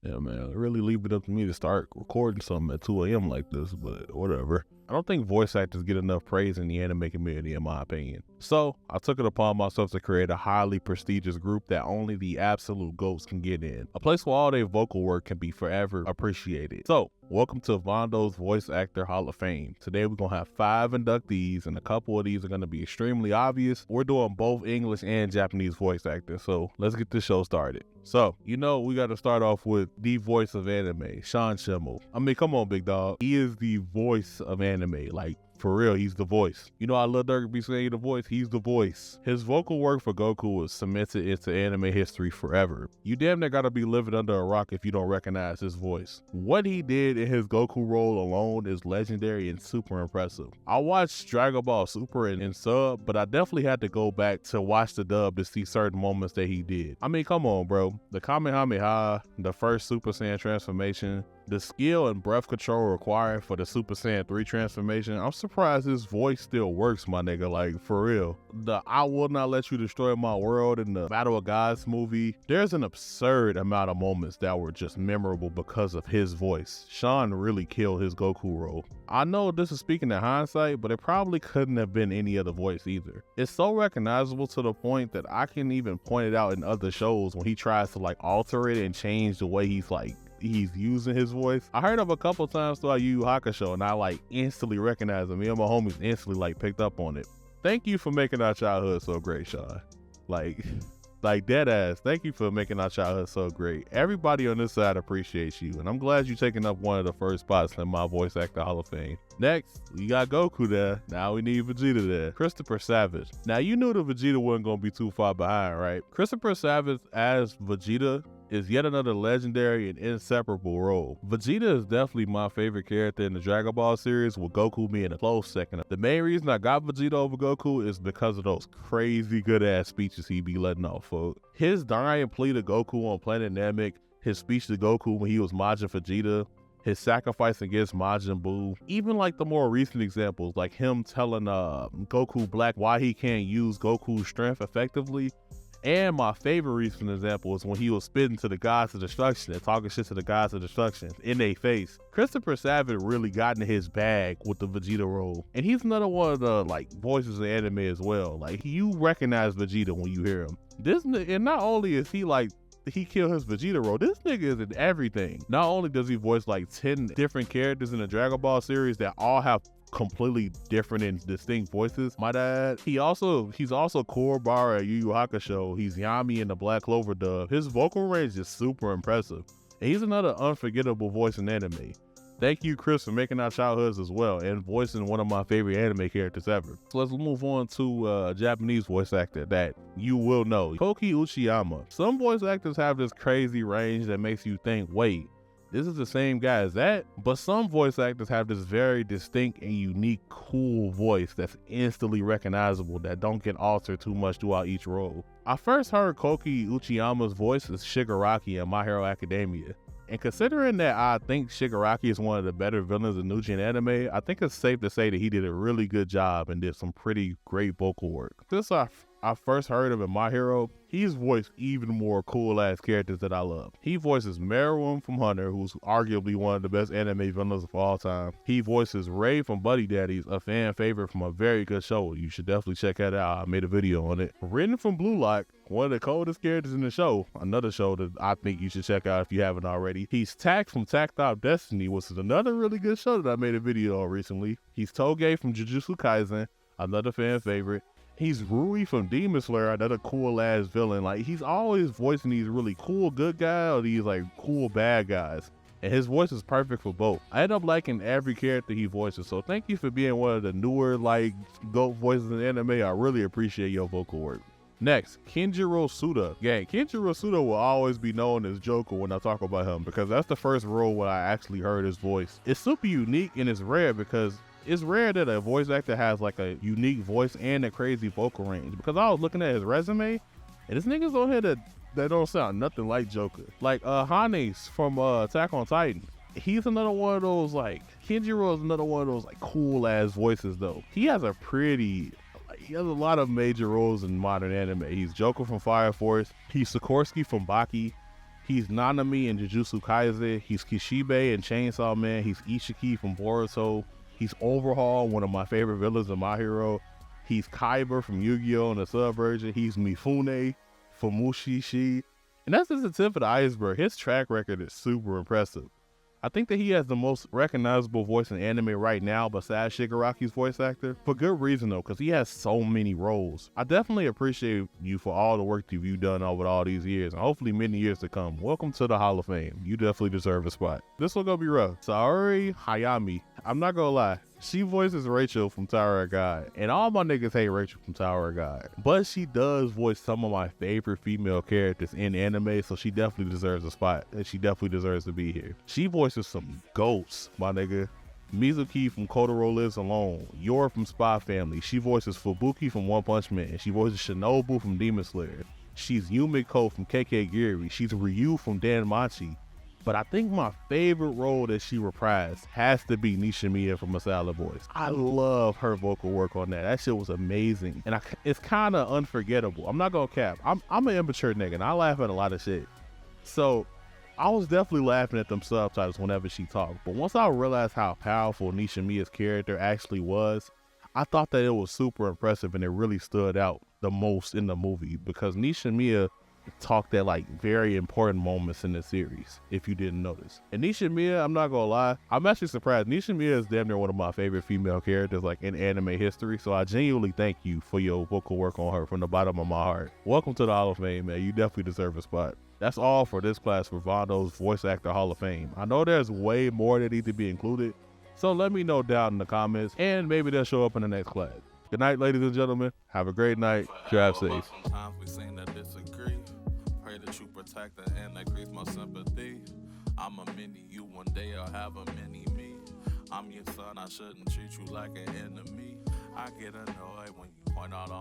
Yeah, man, really leave it up to me to start recording something at 2 a.m. like this, but whatever. I don't think voice actors get enough praise in the anime community, in my opinion. So, I took it upon myself to create a highly prestigious group that only the absolute GOATs can get in. A place where all their vocal work can be forever appreciated. So, welcome to Vondo's Voice Actor Hall of Fame. Today we're going to have 5 inductees, and a couple of these are going to be extremely obvious. We're doing both English and Japanese voice actors, so let's get this show started. So, we got to start off with the voice of anime, Shimo. I mean, come on, big dog. He is the voice of anime, like, for real, he's the voice. I Lil Durk be saying the voice, he's the voice. His vocal work for Goku was cemented into anime history forever. You damn near gotta be living under a rock if you don't recognize his voice. What he did in his Goku role alone is legendary and super impressive. I watched Dragon Ball Super in sub, but I definitely had to go back to watch the dub to see certain moments that he did. I mean, come on, bro. The Kamehameha, the first Super Saiyan transformation, the skill and breath control required for the Super Saiyan 3 transformation, I'm surprised his voice still works, my nigga, like, for real. The I Will Not Let You Destroy My World in the Battle of Gods movie, there's an absurd amount of moments that were just memorable because of his voice. Sean really killed his Goku role. I know this is speaking in hindsight, but it probably couldn't have been any other voice either. It's so recognizable to the point that I can even point it out in other shows when he tries to like alter it and change the way he's using his voice. I heard him a couple times throughout Yu Yu Hakusho, and I like instantly recognized him. Me and my homies instantly like picked up on it. Thank you for making our childhood so great, Sean. Like dead ass. Thank you for making our childhood so great. Everybody on this side appreciates you, and I'm glad you're taking up one of the first spots in my voice actor Hall of Fame. Next, we got Goku there. Now we need Vegeta there. Christopher Savage. Now you knew that Vegeta wasn't gonna be too far behind, right? Christopher Savage as Vegeta is yet another legendary and inseparable role. Vegeta is definitely my favorite character in the Dragon Ball series, with Goku being a close second. The main reason I got Vegeta over Goku is because of those crazy good ass speeches he be letting off, folks. His dying plea to Goku on Planet Namek, his speech to Goku when he was Majin Vegeta, his sacrifice against Majin Buu, even like the more recent examples, like him telling Goku Black why he can't use Goku's strength effectively. And my favorite recent example is when he was spitting to the gods of destruction and talking shit to the gods of destruction in their face. Christopher Savage really got in his bag with the Vegeta role. And he's another one of the like voices of anime as well. Like, you recognize Vegeta when you hear him. And not only is he like, he killed his Vegeta role, this nigga is in everything. Not only does he voice like 10 different characters in the Dragon Ball series that all have completely different and distinct voices, my dad. He's also Kuwabara at Yu Yu Hakusho. He's Yami in the Black Clover dub. His vocal range is super impressive. And he's another unforgettable voice in anime. Thank you, Chris, for making our childhoods as well and voicing one of my favorite anime characters ever. So let's move on to a Japanese voice actor that you will know, Koki Uchiyama. Some voice actors have this crazy range that makes you think, wait, this is the same guy as that? But some voice actors have this very distinct and unique, cool voice that's instantly recognizable that don't get altered too much throughout each role. I first heard Koki Uchiyama's voice as Shigaraki in My Hero Academia. And considering that I think Shigaraki is one of the better villains in Nujian anime, I think it's safe to say that he did a really good job and did some pretty great vocal work. Since I first heard him in My Hero, he's voiced even more cool ass characters that I love. He voices Meruem from Hunter, who's arguably one of the best anime villains of all time. He voices Ray from Buddy Daddies, a fan favorite from a very good show. You should definitely check that out. I made a video on it. Rin from Blue Lock, one of the coldest characters in the show. Another show that I think you should check out if you haven't already. He's Tak from Tactile Destiny, which is another really good show that I made a video on recently. He's Toge from Jujutsu Kaisen, another fan favorite. He's Rui from Demon Slayer, another cool ass villain. Like, he's always voicing these really cool good guys or these like cool bad guys. And his voice is perfect for both. I end up liking every character he voices, so thank you for being one of the newer like GOAT voices in anime. I really appreciate your vocal work. Next, Kenjiro Suda. Gang, Kenjiro Suda will always be known as Joker when I talk about him because that's the first role where I actually heard his voice. It's super unique and it's rare because it's rare that a voice actor has like a unique voice and a crazy vocal range, because I was looking at his resume and this nigga's on here that don't sound nothing like Joker. Like Hanes from Attack on Titan. He's another one of those like, Kenjiro is another one of those like cool ass voices though. He has a lot of major roles in modern anime. He's Joker from Fire Force. He's Sikorsky from Baki. He's Nanami in Jujutsu Kaisen. He's Kishibe in Chainsaw Man. He's Ishiki from Boruto. He's Overhaul, one of my favorite villains in My Hero. He's Kaiba from Yu-Gi-Oh! In the sub version. He's Mifune from Mushishi. And that's just the tip of the iceberg. His track record is super impressive. I think that he has the most recognizable voice in anime right now besides Shigaraki's voice actor. For good reason though, because he has so many roles. I definitely appreciate you for all the work that you've done over all these years, and hopefully many years to come. Welcome to the Hall of Fame. You definitely deserve a spot. This one gonna be rough. Riki Hayami. I'm not gonna lie. She voices Rachel from Tower of God, and all my niggas hate Rachel from Tower of God. But she does voice some of my favorite female characters in anime, so she definitely deserves a spot, and she definitely deserves to be here. She voices some ghosts, my nigga. Mizuki from Kotaro Lives Alone, Yor from Spy Family. She voices Fubuki from One Punch Man, and she voices Shinobu from Demon Slayer. She's Yumiko from KK Giri. She's Ryu from Danmachi. But I think my favorite role that she reprised has to be Nishimiya from Masala Boys. I love her vocal work on that. That shit was amazing. And it's kind of unforgettable. I'm not gonna cap. I'm an immature nigga and I laugh at a lot of shit. So I was definitely laughing at them subtitles whenever she talked. But once I realized how powerful Nishimiya's character actually was, I thought that it was super impressive and it really stood out the most in the movie because Nishimiya talked at like very important moments in the series, if you didn't notice. And Nishimiya, I'm not gonna lie, I'm actually surprised. Nishimiya is damn near one of my favorite female characters like in anime history, so I genuinely thank you for your vocal work on her from the bottom of my heart. Welcome to the Hall of Fame, man. You definitely deserve a spot. That's all for this class for Vondo's Voice Actor Hall of Fame. I know there's way more that need to be included, so let me know down in the comments and maybe they'll show up in the next class. Good night, ladies and gentlemen. Have a great night. Drive safe. Sometimes we seem to disagree. Pray that you protect her and increase my sympathy. I'm a mini you, one day I'll have a mini me. I'm your son, I shouldn't treat you like an enemy. I get annoyed when you point out all